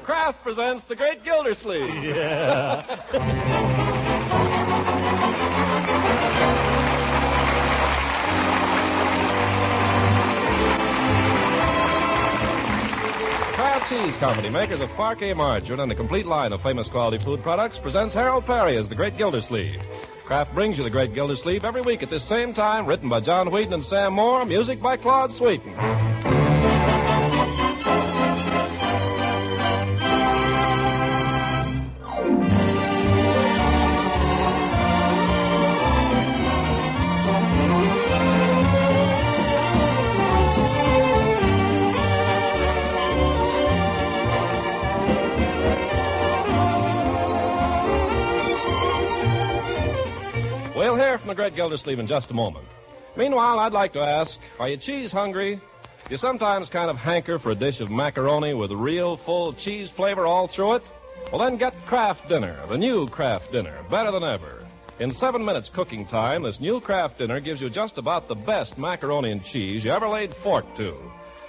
Kraft presents The Great Gildersleeve. Yeah. Kraft Cheese Company, makers of Parquet margarine and a complete line of famous quality food products, presents Harold Perry as The Great Gildersleeve. Kraft brings you The Great Gildersleeve every week at this same time, written by John Wheaton and Sam Moore, music by Claude Sweeten. We'll hear from the Great Gildersleeve in just a moment. Meanwhile, I'd like to ask, are you cheese hungry? Do you sometimes kind of hanker for a dish of macaroni with real full cheese flavor all through it? Well, then get Kraft Dinner, the new Kraft Dinner, better than ever. In 7 minutes cooking time, this new Kraft Dinner gives you just about the best macaroni and cheese you ever laid fork to.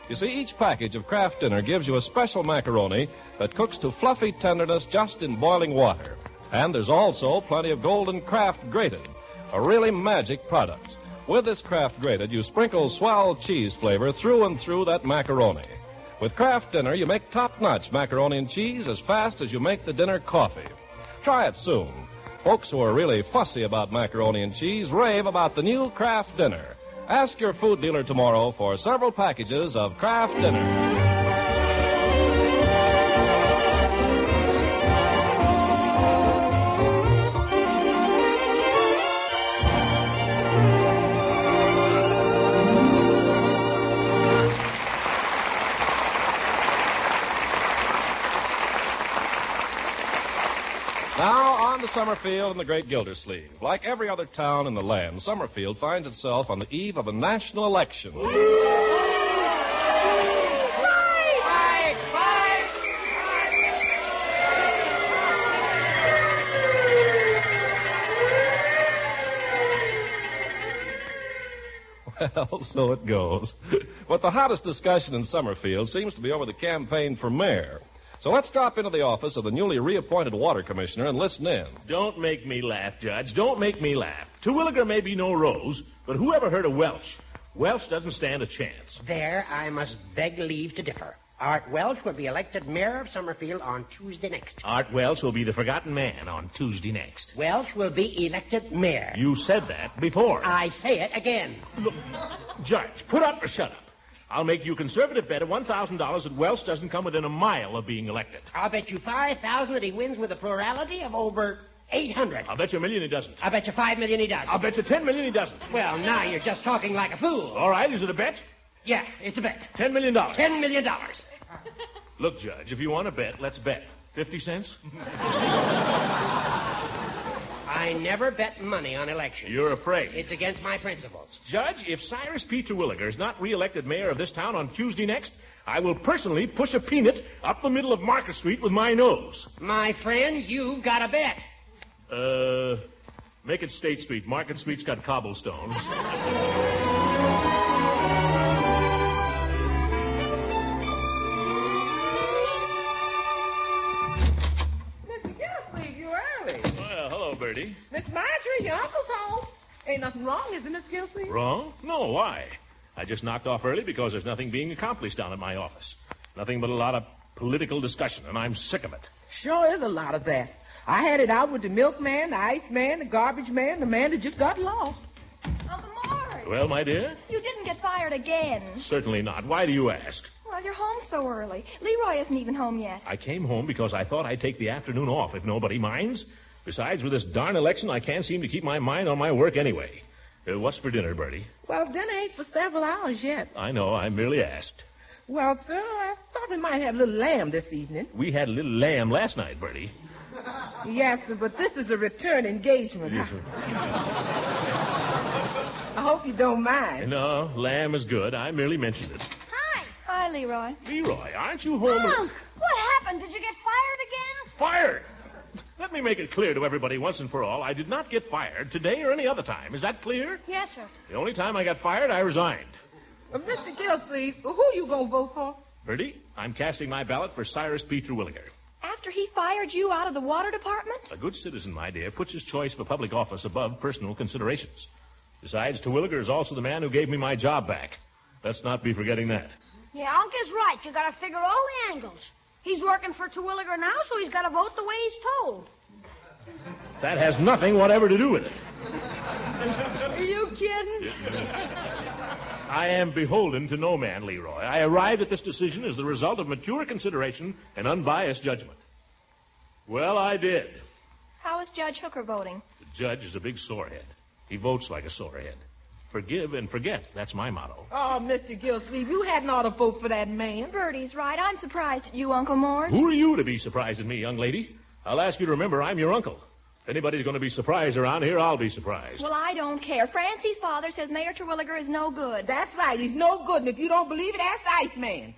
You see, each package of Kraft Dinner gives you a special macaroni that cooks to fluffy tenderness just in boiling water. And there's also plenty of Golden Kraft Grated, a really magic product. With this Kraft Grated, you sprinkle swell cheese flavor through and through that macaroni. With Kraft Dinner, you make top-notch macaroni and cheese as fast as you make the dinner coffee. Try it soon. Folks who are really fussy about macaroni and cheese rave about the new Kraft Dinner. Ask your food dealer tomorrow for several packages of Kraft Dinner. Now, on to Summerfield and the Great Gildersleeve. Like every other town in the land, Summerfield finds itself on the eve of a national election. Well, so it goes. But the hottest discussion in Summerfield seems to be over the campaign for mayor. So let's drop into the office of the newly reappointed water commissioner and listen in. Don't make me laugh, Judge. Don't make me laugh. Terwilliger may be no rose, but who ever heard of Welch? Welch doesn't stand a chance. There, I must beg leave to differ. Art Welch will be elected mayor of Summerfield on Tuesday next. Art Welch will be the forgotten man on Tuesday next. Welch will be elected mayor. You said that before. I say it again. Look, Judge, put up or shut up. I'll make you a conservative bet of $1,000 that Welch doesn't come within a mile of being elected. I'll bet you 5,000 that he wins with a plurality of over 800. I'll bet you $1 million he doesn't. I'll bet you 5 million he does. I'll bet you $10 million he doesn't. Well, now you're just talking like a fool. All right, is it a bet? Yeah, it's a bet. $10 million. $10 million. Look, Judge, if you want to bet, let's bet. 50 cents? I never bet money on elections. You're afraid. It's against my principles. Judge, if Cyrus P. Terwilliger is not re-elected mayor of this town on Tuesday next, I will personally push a peanut up the middle of Market Street with my nose. My friend, you've got a bet. Make it State Street. Market Street's got cobblestones. Bertie. Miss Marjorie, your uncle's home. Ain't nothing wrong, is it, Miss Gilsey? Wrong? No, why? I just knocked off early because there's nothing being accomplished down at my office. Nothing but a lot of political discussion, and I'm sick of it. Sure is a lot of that. I had it out with the milkman, the ice man, the garbage man, the man that just got lost. Uncle Mort. Well, my dear? You didn't get fired again. Certainly not. Why do you ask? Well, you're home so early. Leroy isn't even home yet. I came home because I thought I'd take the afternoon off if nobody minds. Besides, with this darn election, I can't seem to keep my mind on my work anyway. What's for dinner, Bertie? Well, dinner ain't for several hours yet. I know. I merely asked. Well, sir, I thought we might have a little lamb this evening. We had a little lamb last night, Bertie. Yes, sir, but this is a return engagement. Yes, sir. I hope you don't mind. No, lamb is good. I merely mentioned it. Hi. Hi, Leroy. Leroy, aren't you home? Unc, what happened? Did you get fired again? Fired? Let me make it clear to everybody once and for all, I did not get fired today or any other time. Is that clear? Yes, sir. The only time I got fired, I resigned. Mr. Gilsey, who you gonna vote for? Bertie, I'm casting my ballot for Cyrus P. Terwilliger. After he fired you out of the water department? A good citizen, my dear, puts his choice for public office above personal considerations. Besides, Terwilliger is also the man who gave me my job back. Let's not be forgetting that. Yeah, Uncle's right. You got to figure all the angles. He's working for Terwilliger now, so he's got to vote the way he's told. That has nothing whatever to do with it. Are you kidding? I am beholden to no man, Leroy. I arrived at this decision as the result of mature consideration and unbiased judgment. Well, I did. How is Judge Hooker voting? The judge is a big sorehead. He votes like a sorehead. Forgive and forget. That's my motto. Oh, Mr. Gilsleeve, you hadn't ought to vote for that man. Bertie's right. I'm surprised at you, Uncle Mort. Who are you to be surprised at me, young lady? I'll ask you to remember I'm your uncle. If anybody's going to be surprised around here, I'll be surprised. Well, I don't care. Francie's father says Mayor Terwilliger is no good. That's right. He's no good. And if you don't believe it, ask the Iceman.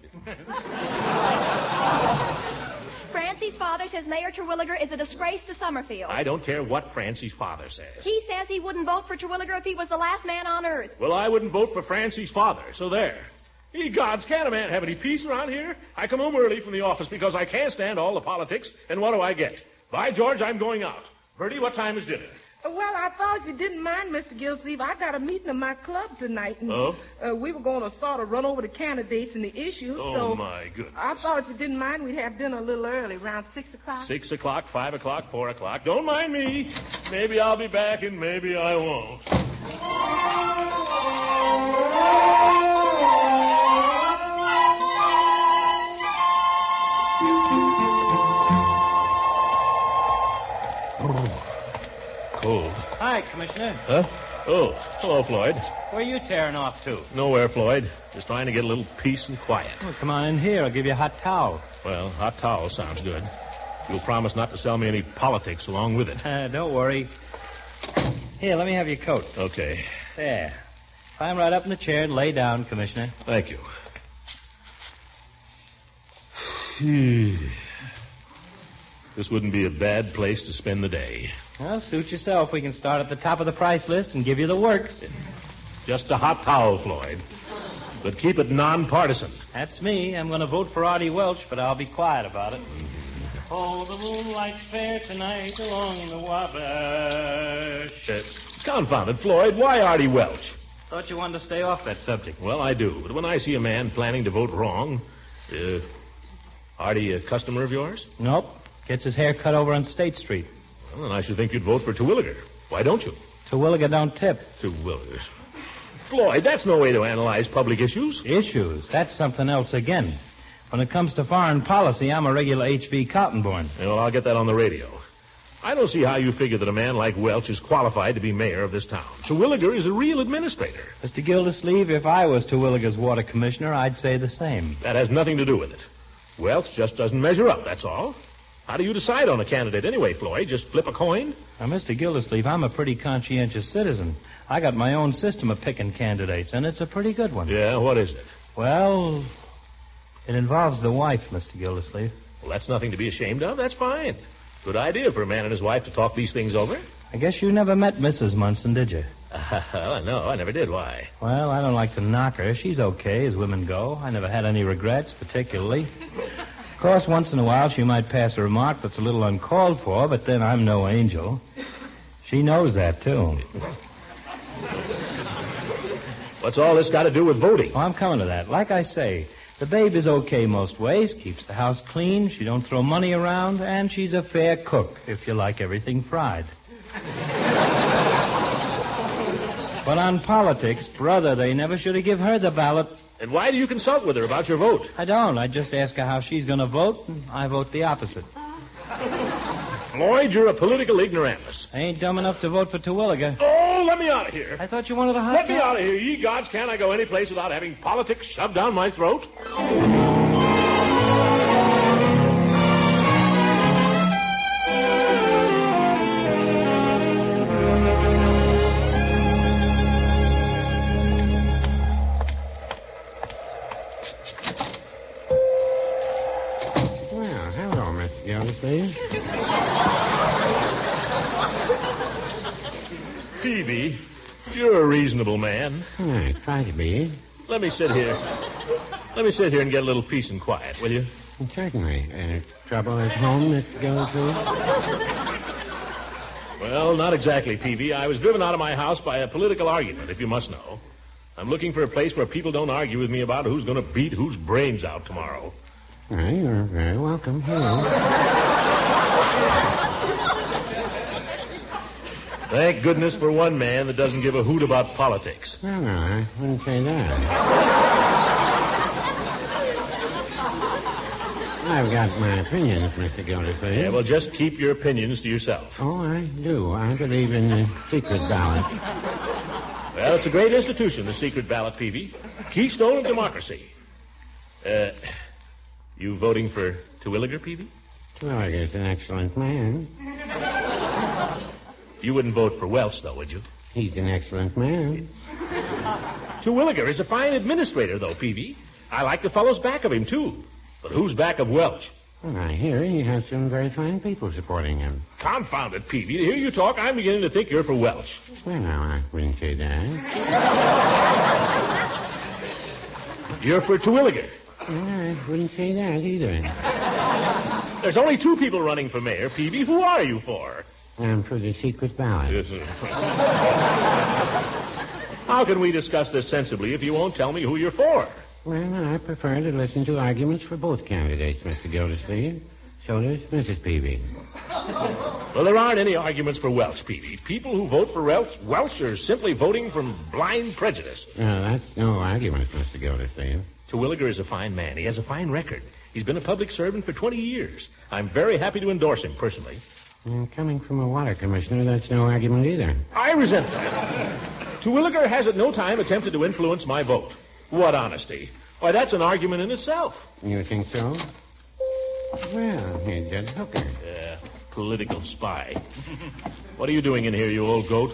Francie's father says Mayor Terwilliger is a disgrace to Summerfield. I don't care what Francie's father says. He says he wouldn't vote for Terwilliger if he was the last man on earth. Well, I wouldn't vote for Francie's father, so there. Ye gods, can't a man have any peace around here? I come home early from the office because I can't stand all the politics, and what do I get? By George, I'm going out. Bertie, what time is dinner? Well, I thought if you didn't mind, Mr. Gilsleeve, I got a meeting in my club tonight. And, Oh? we were going to sort of run over the candidates and the issues. Oh, so my goodness. I thought if you didn't mind, we'd have dinner a little early, around 6 o'clock. 6 o'clock, 5 o'clock, 4 o'clock. Don't mind me. Maybe I'll be back and maybe I won't. Cold. Hi, Commissioner. Huh? Oh, hello, Floyd. Where are you tearing off to? Nowhere, Floyd. Just trying to get a little peace and quiet. Well, come on in here. I'll give you a hot towel. Well, hot towel sounds good. You'll promise not to sell me any politics along with it. Don't worry. Here, let me have your coat. Okay. There. Climb right up in the chair and lay down, Commissioner. Thank you. This wouldn't be a bad place to spend the day. Well, suit yourself. We can start at the top of the price list and give you the works. Just a hot towel, Floyd. But keep it nonpartisan. That's me. I'm going to vote for Artie Welch, but I'll be quiet about it. Oh, the moonlight's fair tonight along the Wabash. Confound it, Floyd. Why Artie Welch? Thought you wanted to stay off that subject. Well, I do. But when I see a man planning to vote wrong... Artie a customer of yours? Nope. Gets his hair cut over on State Street. Well, then I should think you'd vote for Terwilliger. Why don't you? Terwilliger don't tip. Terwilliger. Floyd, that's no way to analyze public issues. Issues? That's something else again. When it comes to foreign policy, I'm a regular H.V. Kaltenborn. Yeah, well, I'll get that on the radio. I don't see how you figure that a man like Welch is qualified to be mayor of this town. Terwilliger is a real administrator. Mr. Gildersleeve, if I was Terwilliger's water commissioner, I'd say the same. That has nothing to do with it. Welch just doesn't measure up, that's all. How do you decide on a candidate anyway, Floyd? Just flip a coin? Now, Mr. Gildersleeve, I'm a pretty conscientious citizen. I got my own system of picking candidates, and it's a pretty good one. Yeah, what is it? Well, it involves the wife, Mr. Gildersleeve. Well, that's nothing to be ashamed of. That's fine. Good idea for a man and his wife to talk these things over. I guess you never met Mrs. Munson, did you? No, I never did. Why? Well, I don't like to knock her. She's okay, as women go. I never had any regrets, particularly. Of course, once in a while she might pass a remark that's a little uncalled for, but then I'm no angel. She knows that, too. What's all this got to do with voting? Oh, I'm coming to that. Like I say, the babe is okay most ways, keeps the house clean, she don't throw money around, and she's a fair cook, if you like everything fried. But on politics, brother, they never should have given her the ballot. And why do you consult with her about your vote? I don't. I just ask her how she's going to vote, and I vote the opposite. Floyd, you're a political ignoramus. I ain't dumb enough to vote for Terwilliger. Oh, let me out of here. I thought you wanted a hot Let me out of here. Ye gods, can't I go any place without having politics shoved down my throat? Well, hello, Mr. Gildersleeve. Phoebe, you're a reasonable man. I try to be. Let me sit here. Let me sit here and get a little peace and quiet, will you? Certainly. Trouble at home, Mr. Gildersleeve? Well, not exactly, Peavy. I was driven out of my house by a political argument, if you must know. I'm looking for a place where people don't argue with me about who's going to beat whose brains out tomorrow. Well, you're very welcome here. Thank goodness for one man that doesn't give a hoot about politics. No, I wouldn't say that. I've got my opinions, Mr. Gildersleeve. Yeah, well, just keep your opinions to yourself. Oh, I do. I believe in the secret ballot. Well, it's a great institution, the secret ballot, Peavy. Keystone of democracy. You voting for Terwilliger, Peavy? Terwilliger's an excellent man. You wouldn't vote for Welch, though, would you? He's an excellent man. Terwilliger is a fine administrator, though, Peavy. I like the fellows back of him, too. But who's back of Welch? Well, I hear he has some very fine people supporting him. Confound it, Peavy. To hear you talk, I'm beginning to think you're for Welch. Well, now, I wouldn't say that. You're for Terwilliger. Well, I wouldn't say that either. There's only two people running for mayor, Peavy. Who are you for? I'm for the secret ballot. Yes, sir. How can we discuss this sensibly if you won't tell me who you're for? Well, I prefer to listen to arguments for both candidates, Mr. Gildersleeve. So does Mrs. Peavy. Well, there aren't any arguments for Welch, Peavy. People who vote for Welch are simply voting from blind prejudice. No, that's no argument, Mr. Gildersleeve. Terwilliger is a fine man. He has a fine record. He's been a public servant for 20 years. I'm very happy to endorse him personally. And coming from a water commissioner, that's no argument either. I resent that. Terwilliger has at no time attempted to influence my vote. What honesty. Why, that's an argument in itself. You think so? Well, he's Judge Hooker. Political spy. What are you doing in here, you old goat?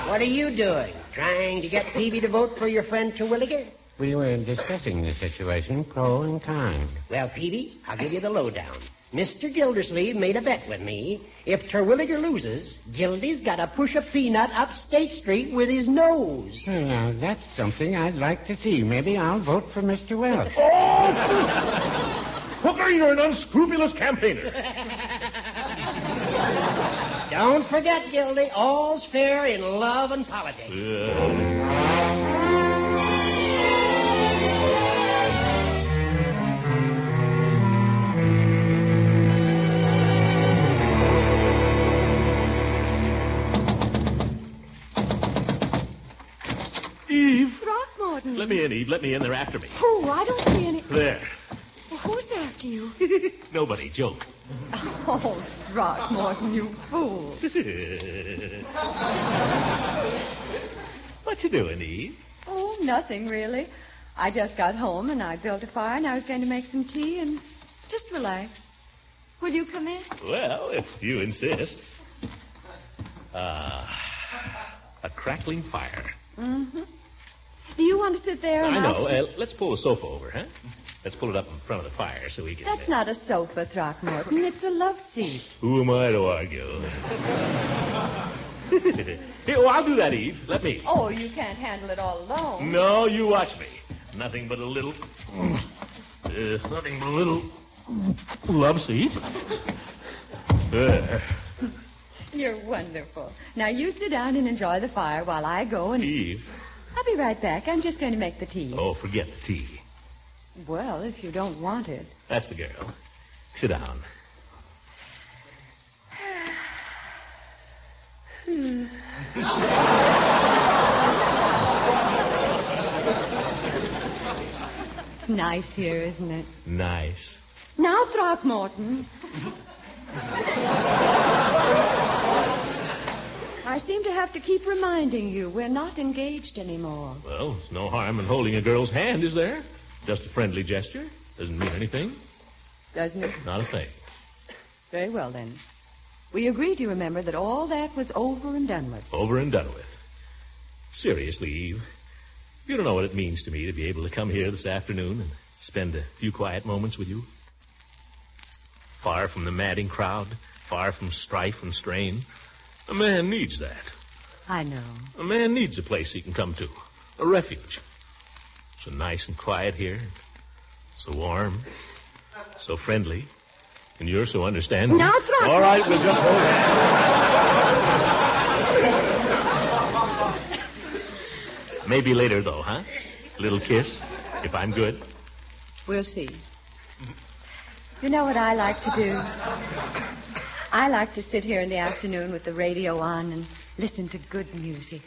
What are you doing? Trying to get Peavy to vote for your friend Terwilliger? We were discussing the situation, pro and con. Well, Peavy, I'll give you the lowdown. Mr. Gildersleeve made a bet with me. If Terwilliger loses, Gildy's got to push a peanut up State Street with his nose. Well, now, that's something I'd like to see. Maybe I'll vote for Mr. Welch. Oh! Hooker, you're an unscrupulous campaigner. Don't forget, Gildy, all's fair in love and politics. Eve. Throckmorton. Let me in, Eve. Let me in. They're after me. Oh, I don't see any. There. Well, who's after you? Nobody. Joke. Oh, Throckmorton, you fool. What you doing, Eve? Oh, nothing, really. I just got home, and I built a fire, and I was going to make some tea and just relax. Will you come in? Well, if you insist. A crackling fire. Mm-hmm. Do you want to sit there? I know. Let's pull the sofa over, huh? Let's pull it up in front of the fire so we can... That's not a sofa, Throckmorton. It's a love seat. Who am I to argue? Here, I'll do that, Eve. Let me. Oh, you can't handle it all alone. No, you watch me. Nothing but a little... nothing but a little... love seat. You're wonderful. Now, you sit down and enjoy the fire while I go and... Eve. I'll be right back. I'm just going to make the tea. Oh, forget the tea. Well, if you don't want it. That's the girl. Sit down. It's nice here, isn't it? Nice. Now, Throckmorton. I seem to have to keep reminding you we're not engaged anymore. Well, there's no harm in holding a girl's hand, is there? Just a friendly gesture. Doesn't mean anything. Doesn't it? Not a thing. Very well, then. We agreed, you remember, that all that was over and done with. Over and done with. Seriously, Eve, you don't know what it means to me to be able to come here this afternoon and spend a few quiet moments with you. Far from the madding crowd, far from strife and strain. A man needs that. I know. A man needs a place he can come to. A refuge. So nice and quiet here. So warm. So friendly. And you're so understanding. Now, Throckmorton. All right, we'll just hold it. Maybe later, though, huh? A little kiss, if I'm good. We'll see. You know what I like to do? I like to sit here in the afternoon with the radio on and listen to good music.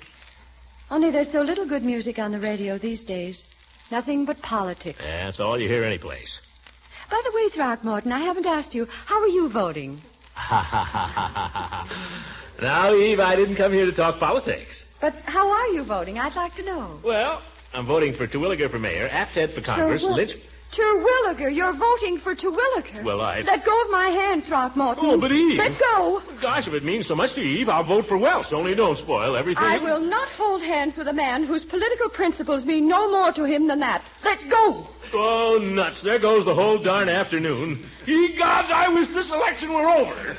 Only there's so little good music on the radio these days. Nothing but politics. That's all you hear anyplace. By the way, Throckmorton, I haven't asked you, how are you voting? Now, Eve, I didn't come here to talk politics. But how are you voting? I'd like to know. Well, I'm voting for Terwilliger for mayor, Apted for Congress, Lynch... Terwilliger, you're voting for Terwilliger. Well, Let go of my hand, Throckmorton. Oh, but Eve... Let go. Gosh, if it means so much to you, Eve, I'll vote for Welsh. Only don't spoil everything. I will not hold hands with a man whose political principles mean no more to him than that. Let go. Oh, nuts. There goes the whole darn afternoon. Ye gods, I wish this election were over.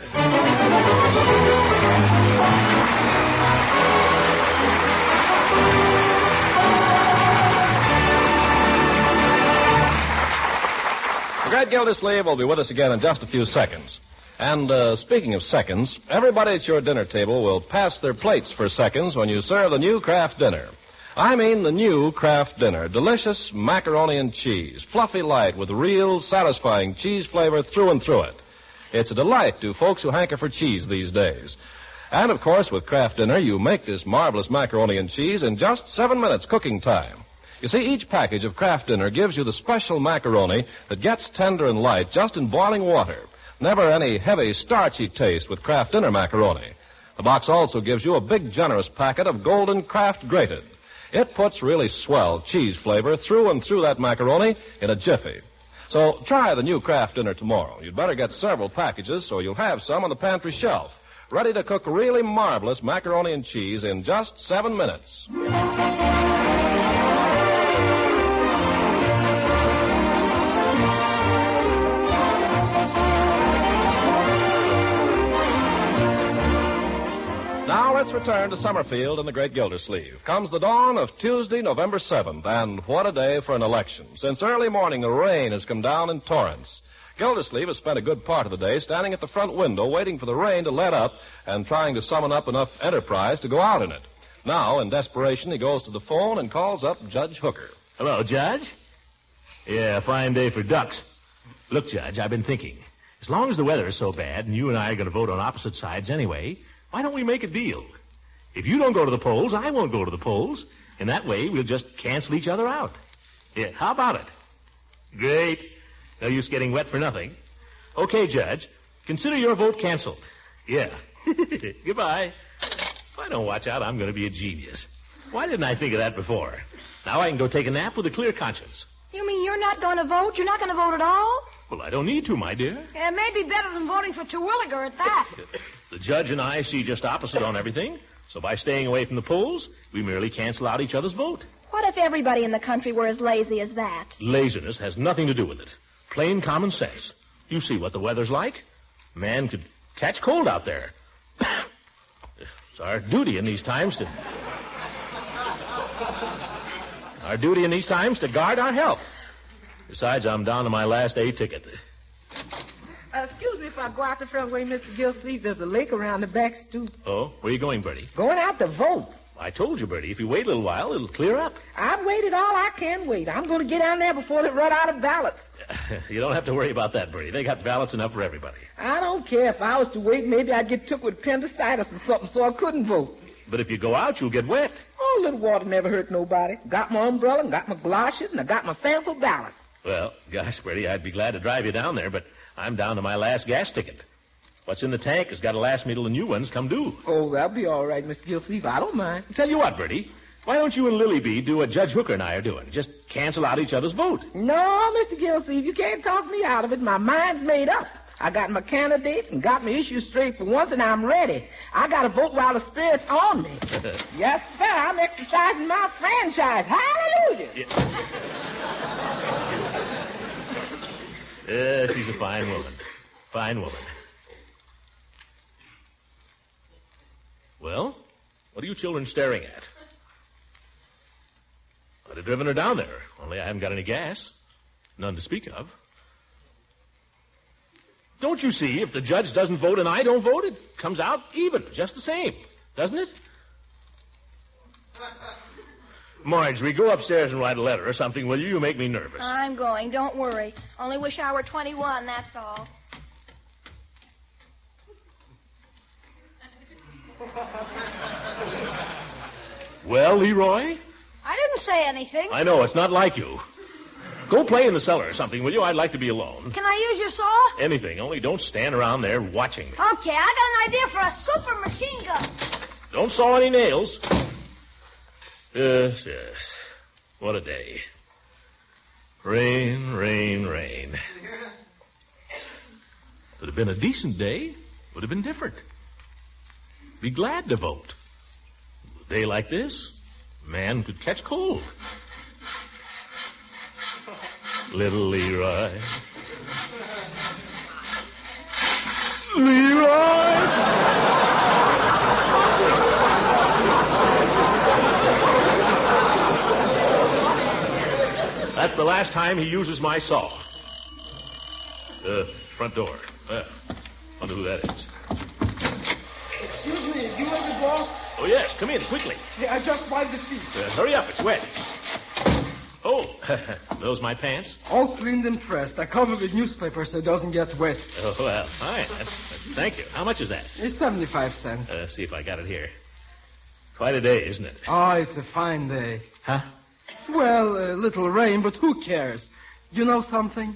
The great Gildersleeve will be with us again in just a few seconds. And speaking of seconds, everybody at your dinner table will pass their plates for seconds when you serve the new Kraft dinner. I mean the new Kraft dinner. Delicious macaroni and cheese, fluffy light with real satisfying cheese flavor through and through it. It's a delight to folks who hanker for cheese these days. And, of course, with Kraft dinner, you make this marvelous macaroni and cheese in just 7 minutes cooking time. You see, each package of Kraft dinner gives you the special macaroni that gets tender and light just in boiling water. Never any heavy, starchy taste with Kraft dinner macaroni. The box also gives you a big, generous packet of golden Kraft grated. It puts really swell cheese flavor through and through that macaroni in a jiffy. So try the new Kraft dinner tomorrow. You'd better get several packages so you'll have some on the pantry shelf, ready to cook really marvelous macaroni and cheese in just 7 minutes. Now let's return to Summerfield and the great Gildersleeve. Comes the dawn of Tuesday, November 7th, and what a day for an election. Since early morning, the rain has come down in torrents. Gildersleeve has spent a good part of the day standing at the front window waiting for the rain to let up and trying to summon up enough enterprise to go out in it. Now, in desperation, he goes to the phone and calls up Judge Hooker. Hello, Judge. Yeah, fine day for ducks. Look, Judge, I've been thinking. As long as the weather is so bad and you and I are going to vote on opposite sides anyway, why don't we make a deal? If you don't go to the polls, I won't go to the polls. And that way, we'll just cancel each other out. Yeah, how about it? Great. No use getting wet for nothing. Okay, Judge. Consider your vote canceled. Yeah. Goodbye. If I don't watch out, I'm going to be a genius. Why didn't I think of that before? Now I can go take a nap with a clear conscience. You mean you're not going to vote? You're not going to vote at all? Well, I don't need to, my dear. It may be better than voting for Terwilliger at that. The judge and I see just opposite on everything. So by staying away from the polls, we merely cancel out each other's vote. What if everybody in the country were as lazy as that? Laziness has nothing to do with it. Plain common sense. You see what the weather's like. Man could catch cold out there. It's our duty in these times to... guard our health. Besides, I'm down to my last A ticket. Excuse me if I go out the front way, Mr. Gildersleeve. There's a lake around the back stoop. Oh, where are you going, Bertie? Going out to vote. I told you, Bertie, if you wait a little while, it'll clear up. I've waited all I can wait. I'm going to get down there before they run out of ballots. You don't have to worry about that, Bertie. They got ballots enough for everybody. I don't care. If I was to wait, maybe I'd get took with appendicitis or something, so I couldn't vote. But if you go out, you'll get wet. Oh, a little water never hurt nobody. Got my umbrella and got my galoshes and I got my sample ballot. Well, gosh, Bertie, I'd be glad to drive you down there, but I'm down to my last gas ticket. What's in the tank has got to last me till the new ones come due. Oh, that'll be all right, Mr. Gildersleeve. I don't mind. Tell you what, Bertie, why don't you and Lily Bee do what Judge Hooker and I are doing? Just cancel out each other's vote. No, Mr. Gildersleeve, you can't talk me out of it. My mind's made up. I got my candidates and got my issues straight for once, and I'm ready. I got to vote while the spirit's on me. Yes, sir. I'm exercising my franchise. Hallelujah. Yeah, she's a fine woman. Fine woman. Well, what are you children staring at? driven her down there. Only I haven't got any gas. None to speak of. Don't you see, if the judge doesn't vote and I don't vote, it comes out even, just the same. Doesn't it? Marjorie, go upstairs and write a letter or something, will you? You make me nervous. I'm going. Don't worry. Only wish I were 21, that's all. Well, Leroy? I didn't say anything. I know, it's not like you. Go play in the cellar or something, will you? I'd like to be alone. Can I use your saw? Anything, only don't stand around there watching me. Okay, I got an idea for a super machine gun. Don't saw any nails. Yes, yes. What a day. Rain, rain, rain. If it had been a decent day, would have been different. Be glad to vote. A day like this, a man could catch cold. Little Leroy. Leroy! That's the last time he uses my saw. Front door. Wonder who that is. Excuse me, you are the boss? Oh, yes, come in, quickly. Hey, I just wiped the feet. Hurry up, it's wet. Oh, those my pants? All cleaned and pressed. I covered with newspaper so it doesn't get wet. Oh, well, fine. Thank you. How much is that? It's 75 cents. See if I got it here. Quite a day, isn't it? Oh, it's a fine day. Huh? Well, a little rain, but who cares? You know something?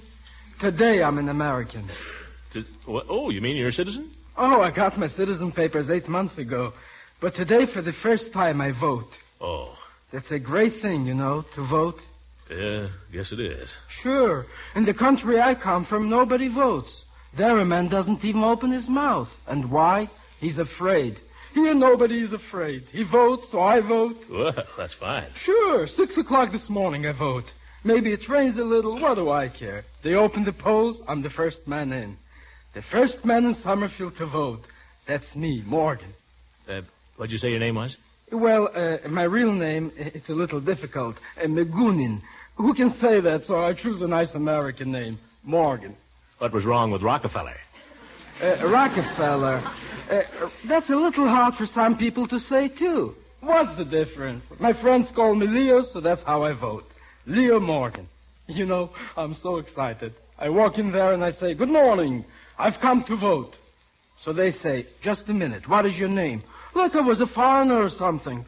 Today I'm an American. Oh, you mean you're a citizen? Oh, I got my citizen papers 8 months ago. But today, for the first time, I vote. Oh. That's a great thing, you know, to vote. Yeah, guess it is. Sure. In the country I come from, nobody votes. There a man doesn't even open his mouth. And why? He's afraid. Here nobody is afraid. He votes, so I vote. Well, that's fine. Sure. 6 o'clock this morning I vote. Maybe it rains a little. What do I care? They open the polls. I'm the first man in. The first man in Summerfield to vote. That's me, Morgan. What'd you say your name was? Well, my real name, it's a little difficult. Megunin. Who can say that, so I choose a nice American name. Morgan. What was wrong with Rockefeller? Rockefeller. That's a little hard for some people to say, too. What's the difference? My friends call me Leo, so that's how I vote. Leo Morgan. You know, I'm so excited. I walk in there and I say, "Good morning. I've come to vote." So they say, "Just a minute. What is your name?" Like I was a foreigner or something.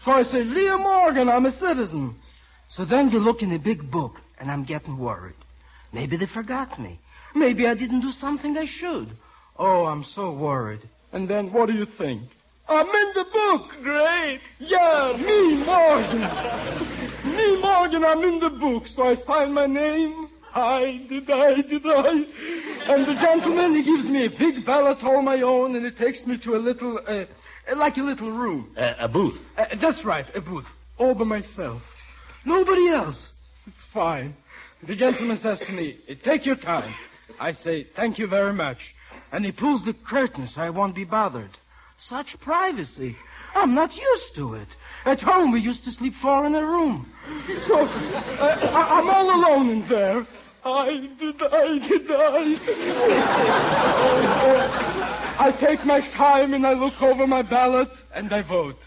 So I say, "Leo Morgan, I'm a citizen." So then they look in a big book, and I'm getting worried. Maybe they forgot me. Maybe I didn't do something I should. Oh, I'm so worried. And then what do you think? I'm in the book. Great. Yeah, me, Morgan. Me, Morgan, I'm in the book. So I sign my name. Did I? And the gentleman, he gives me a big ballot all my own, and it takes me to a little, like a little room. A booth? That's right, a booth. All by myself. Nobody else. It's fine. The gentleman says to me, "Take your time." I say, "Thank you very much." And he pulls the curtain so I won't be bothered. Such privacy. I'm not used to it. At home, we used to sleep four in a room. So, I'm all alone in there. Did I? I take my time and I look over my ballot and I vote.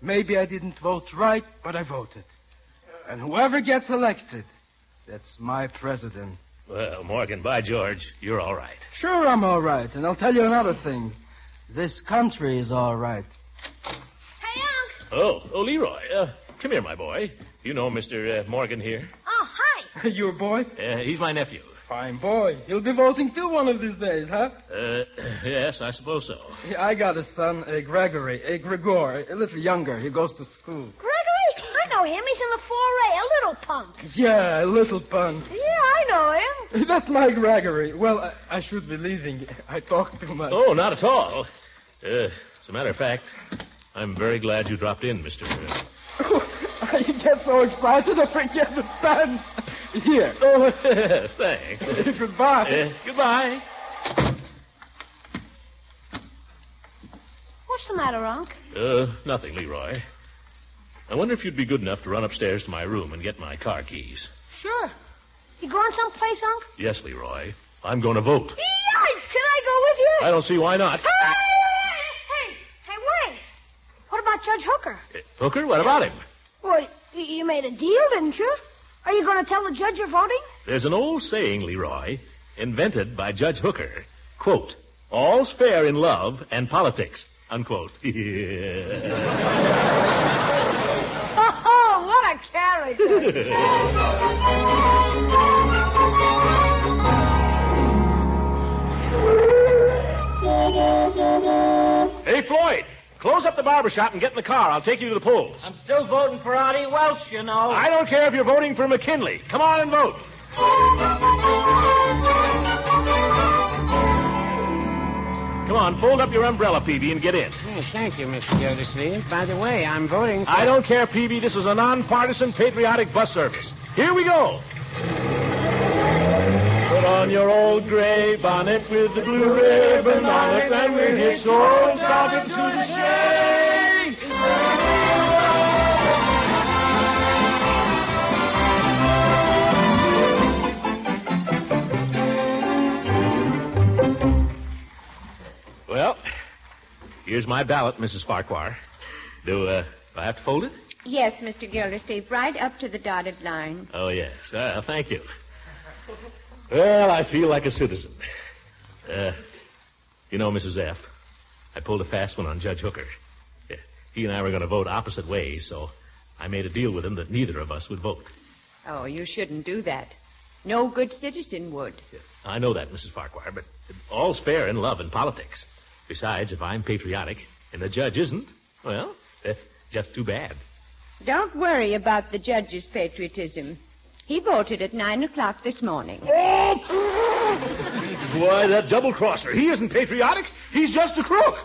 Maybe I didn't vote right, but I voted. And whoever gets elected, that's my president. Well, Morgan, by George, you're all right. Sure, I'm all right. And I'll tell you another thing. This country is all right. Hey, Unc. Oh, Leroy. Come here, my boy. You know Mr. Morgan here? Oh, hi. Your boy? He's my nephew. Fine boy. He'll be voting too one of these days, huh? Yes, I suppose so. I got a son, Gregory. Gregor, a little younger. He goes to school. Gregory? I know him. He's in the 4A, a little punk. Yeah, a little punk. Yeah, I know him. That's my Gregory. Well, I should be leaving. I talk too much. Oh, not at all. As a matter of fact, I'm very glad you dropped in, Mr. I get so excited I forget the pants. Here. Oh, yes, thanks. Goodbye. Goodbye. What's the matter, Unc? Nothing, Leroy. I wonder if you'd be good enough to run upstairs to my room and get my car keys. Sure. You going someplace, Unc? Yes, Leroy. I'm going to vote. Yikes! Can I go with you? I don't see why not. Hey, wait. What about Judge Hooker? Hooker, what about him? Well, you made a deal, didn't you? Are you going to tell the judge you're voting? There's an old saying, Leroy, invented by Judge Hooker. Quote, all's fair in love and politics. Unquote. Oh, what a character. Hey, Floyd, close up the barber shop and get in the car. I'll take you to the polls. I'm still voting for Artie Welch, you know. I don't care if you're voting for McKinley. Come on and vote. Come on, fold up your umbrella, Peavy, and get in. Oh, thank you, Mr. Gildersleeve. By the way, I'm voting for... I don't care, Peavy. This is a nonpartisan, patriotic bus service. Here we go. Put on your old gray bonnet with the blue ribbon on it, and we'll hit so down into the shade. Well, here's my ballot, Mrs. Farquhar. Do I have to fold it? Yes, Mr. Gildersleeve, right up to the dotted line. Oh, yes. Well, thank you. Well, I feel like a citizen. You know, Mrs. F., I pulled a fast one on Judge Hooker. He and I were going to vote opposite ways, so I made a deal with him that neither of us would vote. Oh, you shouldn't do that. No good citizen would. I know that, Mrs. Farquhar, but all's fair in love and politics. Besides, if I'm patriotic and the judge isn't, well, that's just too bad. Don't worry about the judge's patriotism. He voted at 9 o'clock this morning. Oh! Why, that double-crosser. He isn't patriotic. He's just a crook.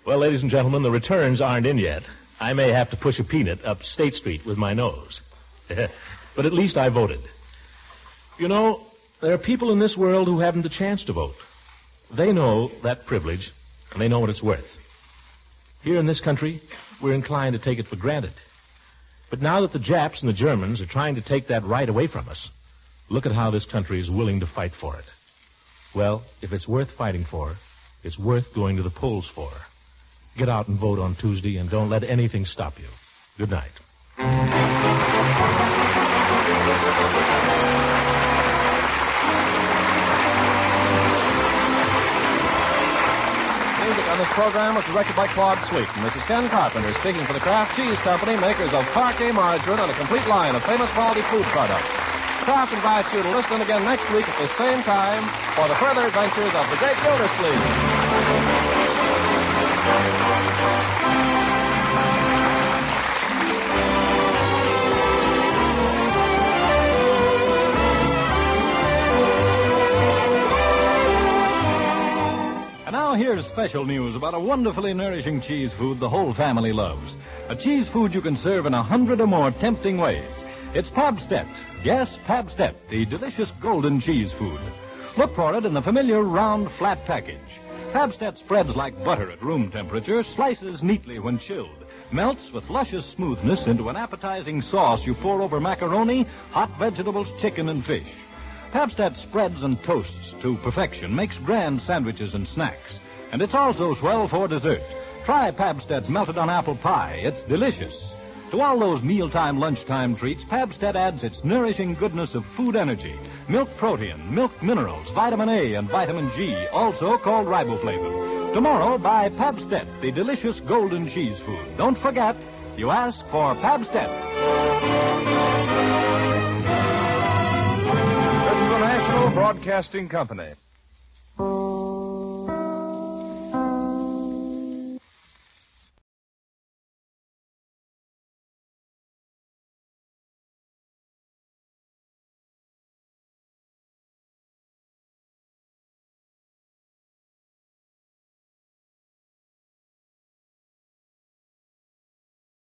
Well, ladies and gentlemen, the returns aren't in yet. I may have to push a peanut up State Street with my nose. But at least I voted. You know, there are people in this world who haven't the chance to vote. They know that privilege, and they know what it's worth. Here in this country, we're inclined to take it for granted. But now that the Japs and the Germans are trying to take that right away from us, look at how this country is willing to fight for it. Well, if it's worth fighting for, it's worth going to the polls for. Get out and vote on Tuesday, and don't let anything stop you. Good night. Music on this program was directed by Claude Sweet. And this is Ken Carpenter speaking for the Kraft Cheese Company, makers of Parquet margarine and a complete line of famous quality food products. Kraft invites you to listen again next week at the same time for the further adventures of the Great Gildersleeve. And now here's special news about a wonderfully nourishing cheese food the whole family loves. A cheese food you can serve in 100 or more tempting ways. It's Pabstet. Yes, Pabstet, the delicious golden cheese food. Look for it in the familiar round, flat package. Pabstet spreads like butter at room temperature, slices neatly when chilled, melts with luscious smoothness into an appetizing sauce you pour over macaroni, hot vegetables, chicken, and fish. Pabstet spreads and toasts to perfection, makes grand sandwiches and snacks. And it's also swell for dessert. Try Pabstet melted on apple pie. It's delicious. To all those mealtime, lunchtime treats, Pabstet adds its nourishing goodness of food energy, milk protein, milk minerals, vitamin A and vitamin G, also called riboflavin. Tomorrow, buy Pabstet, the delicious golden cheese food. Don't forget, you ask for Pabstet. This is the National Broadcasting Company.